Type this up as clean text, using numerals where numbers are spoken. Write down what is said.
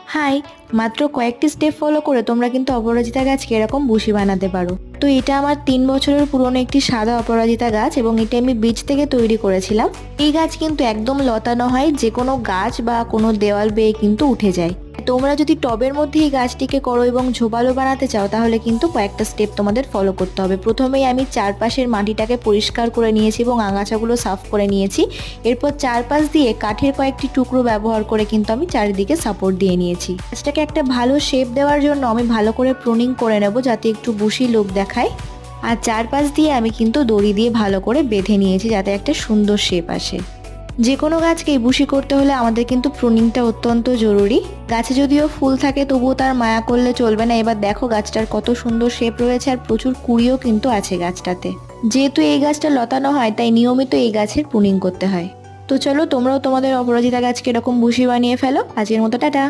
High, মাত্র কয়েকটি step follow করে তোমরা কিন্তু অপরাজিতা গাছকে এরকম বুশি বানাতে পারো। তো এটা আমার 3 বছরের পুরনো একটি সাদা অপরাজিতা গাছ এবং এটা আমি বীজ থেকে তৈরি করেছিলাম। এই গাছ কিন্তু একদম লতানো হয়, যে কোনো গাছ বা কোনো দেওয়াল বেয়ে কিন্তু উঠে যায়। তোমরা যদি টবের মধ্যে এই গাছটিকে করো এবং ঝোপালো বানাতে চাও তাহলে কিন্তু কয়েকটা স্টেপ তোমাদের ফলো করতে হবে। প্রথমেই আমি চারপাশের মাটিটাকে পরিষ্কার করে নিয়েছি এবং আগাছাগুলো সাফ করে নিয়েছি। এরপর চারপাশ দিয়ে কাঠের কয়েকটি টুকরো ব্যবহার করে কিন্তু আমি চারিদিকে সাপোর্ট দিয়ে নিয়েছি। গাছটাকে একটা ভালো শেপ দেওয়ার জন্য আমি ভালো করে প্রুনিং করে নেব যাতে একটু বুশি লুক দেখায়। আর চারপাশ দিয়ে আমি কিন্তু দড়ি দিয়ে ভালো করে বেঁধে নিয়েছি যাতে একটা সুন্দর শেপ আসে। যে কোনো গাছকেই বুশি করতে হলে আমাদের কিন্তু প্রুনিংটা অত্যন্ত জরুরি। গাছে যদিও ফুল থাকে তবুও তার মায়া করলে চলবে না। এবার দেখো গাছটার কত সুন্দর শেপ রয়েছে আর প্রচুর কুড়িও কিন্তু আছে গাছটাতে। যেহেতু এই গাছটা লতানো হয় তাই নিয়মিত এই গাছের প্রুনিং করতে হয়। তো চলো তোমরাও তোমাদের অপরাজিতা গাছকে এরকম বুশি বানিয়ে ফেলো। আজকের মতো টাটা।